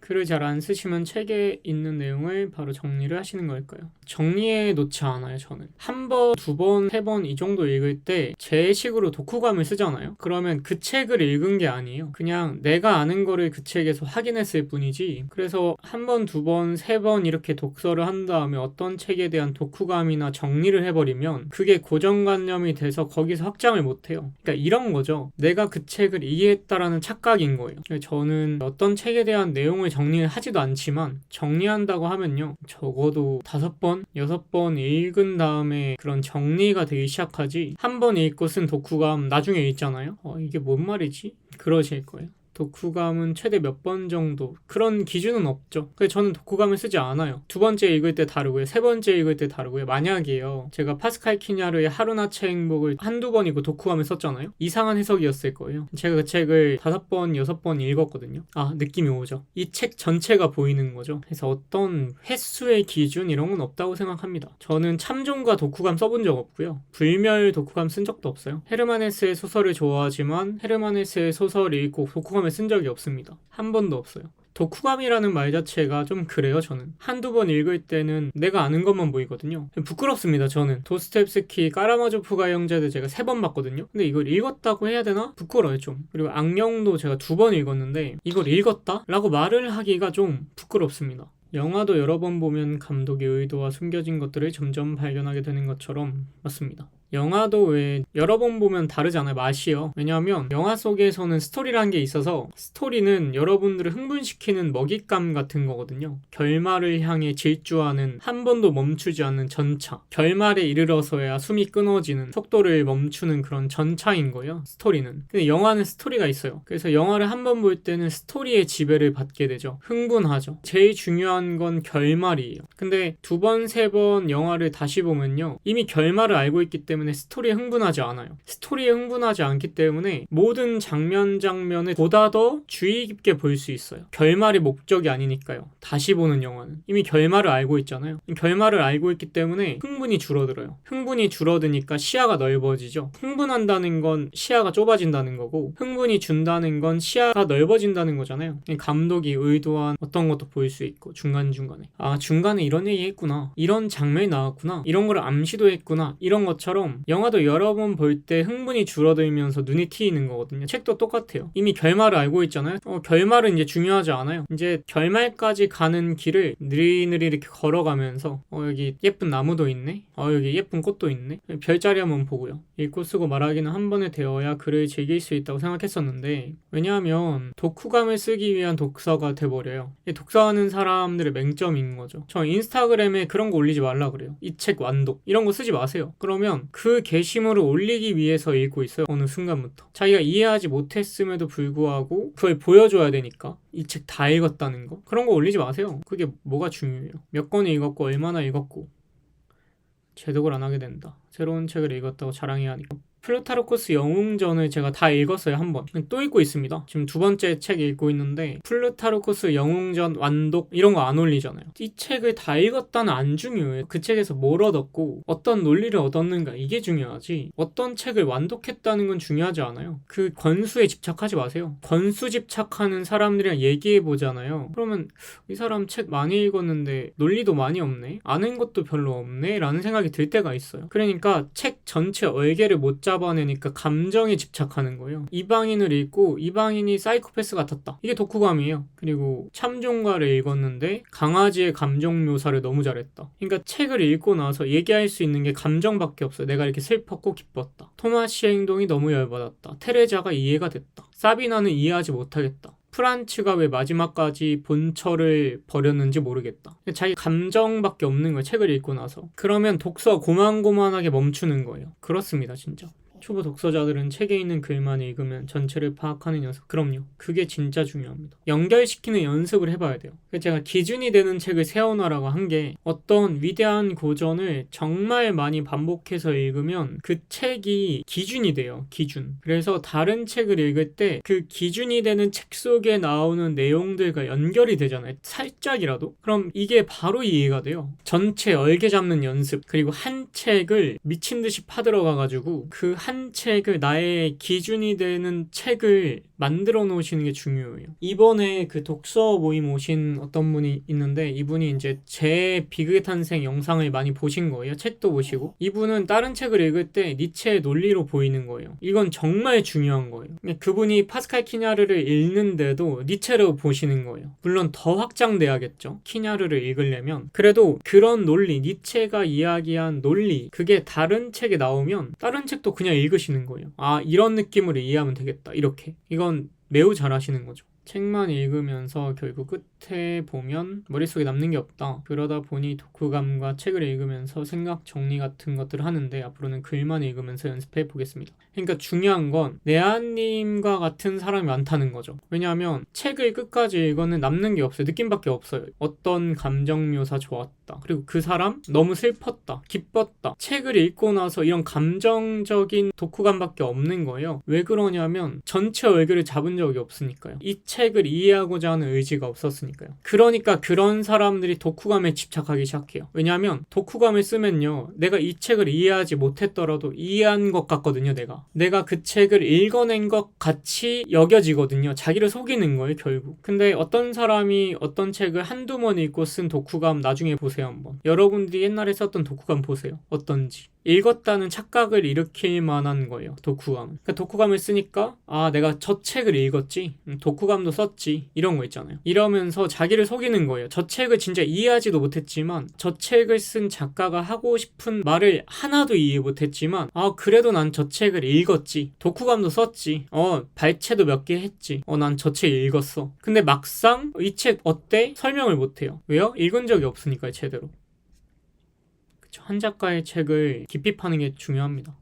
글을 잘 안 쓰시면 책에 있는 내용을 바로 정리를 하시는 걸까요? 정리해 놓지 않아요, 저는. 한 번, 두 번, 세 번 이 정도 읽을 때 제 식으로 독후감을 쓰잖아요? 그러면 그 책을 읽은 게 아니에요. 그냥 내가 아는 거를 그 책에서 확인했을 뿐이지. 그래서 한 번, 두 번, 세 번 이렇게 독서를 한 다음에 어떤 책에 대한 독후감이나 정리를 해버리면 그게 고정관념이 돼서 거기서 확장을 못해요. 그러니까 이런 거죠. 내가 그 책을 이해했다라는 착각인 거예요. 저는 어떤 책에 대한 내용을 정리를 하지도 않지만 정리한다고 하면요, 적어도 5번, 6번 읽은 다음에 그런 정리가 되기 시작하지, 한 번 읽고 쓴 독후감 나중에 읽잖아요. 이게 뭔 말이지? 그러실 거예요. 독후감은 최대 몇 번 정도, 그런 기준은 없죠. 그래서 저는 독후감을 쓰지 않아요. 두 번째 읽을 때 다르고요, 세 번째 읽을 때 다르고요. 만약에요, 제가 파스칼 키냐르의 하루나체 행복을 한두 번 읽고 독후감을 썼잖아요. 이상한 해석이었을 거예요. 제가 그 책을 5번, 6번 읽었거든요. 느낌이 오죠. 이 책 전체가 보이는 거죠. 그래서 어떤 횟수의 기준 이런 건 없다고 생각합니다. 저는 참종과 독후감 써본 적 없고요, 불멸 독후감 쓴 적도 없어요. 헤르만 헤세의 소설을 좋아하지만 헤르만 헤세의 소설을 읽고 독후감을 쓴 적이 없습니다. 한 번도 없어요. 독후감이라는 말 자체가 좀 그래요. 저는 한두 번 읽을 때는 내가 아는 것만 보이거든요. 부끄럽습니다. 저는 도스토옙스키, 까라마조프가 형제들 제가 3번 봤거든요. 근데 이걸 읽었다고 해야 되나? 부끄러워요 좀. 그리고 악령도 제가 2번 읽었는데 이걸 읽었다? 라고 말을 하기가 좀 부끄럽습니다. 영화도 여러 번 보면 감독의 의도와 숨겨진 것들을 점점 발견하게 되는 것처럼 맞습니다. 영화도 왜 여러 번 보면 다르잖아요, 맛이요. 왜냐하면 영화 속에서는 스토리라는 게 있어서, 스토리는 여러분들을 흥분시키는 먹잇감 같은 거거든요. 결말을 향해 질주하는, 한 번도 멈추지 않는 전차, 결말에 이르러서야 숨이 끊어지는, 속도를 멈추는 그런 전차인 거예요, 스토리는. 근데 영화는 스토리가 있어요. 그래서 영화를 한 번 볼 때는 스토리의 지배를 받게 되죠. 흥분하죠. 제일 중요한 건 결말이에요. 근데 2번, 3번 영화를 다시 보면요, 이미 결말을 알고 있기 때문에 스토리에 흥분하지 않아요. 스토리에 흥분하지 않기 때문에 모든 장면을 보다 더 주의 깊게 볼 수 있어요. 결말이 목적이 아니니까요. 다시 보는 영화는 이미 결말을 알고 있잖아요. 결말을 알고 있기 때문에 흥분이 줄어들어요. 흥분이 줄어드니까 시야가 넓어지죠. 흥분한다는 건 시야가 좁아진다는 거고, 흥분이 준다는 건 시야가 넓어진다는 거잖아요. 감독이 의도한 어떤 것도 볼 수 있고, 중간중간에 중간에 이런 얘기 했구나, 이런 장면이 나왔구나, 이런 걸 암시도 했구나, 이런 것처럼 영화도 여러 번 볼 때 흥분이 줄어들면서 눈이 트이는 거거든요. 책도 똑같아요. 이미 결말을 알고 있잖아요. 결말은 이제 중요하지 않아요. 이제 결말까지 가는 길을 느리느리 이렇게 걸어가면서 여기 예쁜 나무도 있네, 여기 예쁜 꽃도 있네, 별자리 한번 보고요. 읽고 쓰고 말하기는 한 번에 되어야 글을 즐길 수 있다고 생각했었는데, 왜냐하면 독후감을 쓰기 위한 독서가 돼버려요. 독서하는 사람들의 맹점인 거죠. 저 인스타그램에 그런 거 올리지 말라 그래요. 이 책 완독 이런 거 쓰지 마세요. 그러면 그 게시물을 올리기 위해서 읽고 있어요. 어느 순간부터 자기가 이해하지 못했음에도 불구하고 그걸 보여줘야 되니까 이 책 다 읽었다는 거, 그런 거 올리지 마세요. 그게 뭐가 중요해요. 몇 권을 읽었고 얼마나 읽었고. 제독을 안 하게 된다. 새로운 책을 읽었다고 자랑해야 하니까. 플루타르코스 영웅전을 제가 다 읽었어요. 한 번. 또 읽고 있습니다. 지금 2번째 책 읽고 있는데, 플루타르코스 영웅전 완독 이런 거 안 올리잖아요. 이 책을 다 읽었다는 안 중요해요. 그 책에서 뭘 얻었고 어떤 논리를 얻었는가, 이게 중요하지, 어떤 책을 완독했다는 건 중요하지 않아요. 그 권수에 집착하지 마세요. 권수 집착하는 사람들이랑 얘기해보잖아요. 그러면 이 사람 책 많이 읽었는데 논리도 많이 없네, 아는 것도 별로 없네 라는 생각이 들 때가 있어요. 그러니까 책 전체 얼개를 못 잡아내니까 감정에 집착하는 거예요. 이방인을 읽고 이방인이 사이코패스 같았다, 이게 독후감이에요. 그리고 참종가를 읽었는데 강아지의 감정 묘사를 너무 잘했다. 그러니까 책을 읽고 나서 얘기할 수 있는 게 감정밖에 없어요. 내가 이렇게 슬펐고 기뻤다, 토마시의 행동이 너무 열받았다, 테레자가 이해가 됐다, 사비나는 이해하지 못하겠다, 프란츠가 왜 마지막까지 본처를 버렸는지 모르겠다. 자기 감정밖에 없는 거예요, 책을 읽고 나서. 그러면 독서가 고만고만하게 멈추는 거예요. 그렇습니다, 진짜. 초보 독서자들은 책에 있는 글만 읽으면 전체를 파악하는 연습, 그럼요. 그게 진짜 중요합니다. 연결시키는 연습을 해봐야 돼요. 제가 기준이 되는 책을 세워놔라고 한 게, 어떤 위대한 고전을 정말 많이 반복해서 읽으면 그 책이 기준이 돼요. 기준. 그래서 다른 책을 읽을 때 그 기준이 되는 책 속에 나오는 내용들과 연결이 되잖아요. 살짝이라도. 그럼 이게 바로 이해가 돼요. 전체 얼개 잡는 연습, 그리고 한 책을 미친 듯이 파들어가가지고 그 한 책을 나의 기준이 되는 책을 만들어 놓으시는 게 중요해요. 이번에 그 독서 모임 오신 어떤 분이 있는데 이분이 이제 제 비극의 탄생 영상을 많이 보신 거예요. 책도 보시고. 이분은 다른 책을 읽을 때 니체의 논리로 보이는 거예요. 이건 정말 중요한 거예요. 그분이 파스칼 키냐르를 읽는데도 니체로 보시는 거예요. 물론 더 확장돼야겠죠. 키냐르를 읽으려면. 그래도 그런 논리, 니체가 이야기한 논리, 그게 다른 책에 나오면 다른 책도 그냥 읽으시는 거예요. 아, 이런 느낌으로 이해하면 되겠다. 이렇게. 이건 매우 잘하시는 거죠. 책만 읽으면서 결국 끝에 보면 머릿속에 남는 게 없다. 그러다 보니 독후감과 책을 읽으면서 생각 정리 같은 것들을 하는데 앞으로는 글만 읽으면서 연습해 보겠습니다. 그러니까 중요한 건 내한님과 같은 사람이 많다는 거죠. 왜냐하면 책을 끝까지 읽으면 남는 게 없어요. 느낌밖에 없어요. 어떤 감정 묘사 좋았다. 그리고 그 사람 너무 슬펐다. 기뻤다. 책을 읽고 나서 이런 감정적인 독후감밖에 없는 거예요. 왜 그러냐면 전체 얼굴을 잡은 적이 없으니까요. 이 책을 이해하고자 하는 의지가 없었으니까요. 그러니까 그런 사람들이 독후감에 집착하기 시작해요. 왜냐하면 독후감을 쓰면요, 내가 이 책을 이해하지 못했더라도 이해한 것 같거든요. 내가 그 책을 읽어낸 것 같이 여겨지거든요. 자기를 속이는 거예요, 결국. 근데 어떤 사람이 어떤 책을 한두 번 읽고 쓴 독후감 나중에 보세요, 한번. 여러분들이 옛날에 썼던 독후감 보세요. 어떤지. 읽었다는 착각을 일으킬 만한 거예요. 독후감은. 그러니까 독후감을 쓰니까 아, 내가 저 책을 읽었지, 독후감도 썼지, 이런 거 있잖아요. 이러면서 자기를 속이는 거예요. 저 책을 진짜 이해하지도 못했지만, 저 책을 쓴 작가가 하고 싶은 말을 하나도 이해 못했지만, 아, 그래도 난 저 책을 읽었지, 독후감도 썼지, 발췌도 몇 개 했지, 난 저 책 읽었어. 근데 막상 이 책 어때? 설명을 못해요. 왜요? 읽은 적이 없으니까요, 제대로. 한 작가의 책을 깊이 파는 게 중요합니다.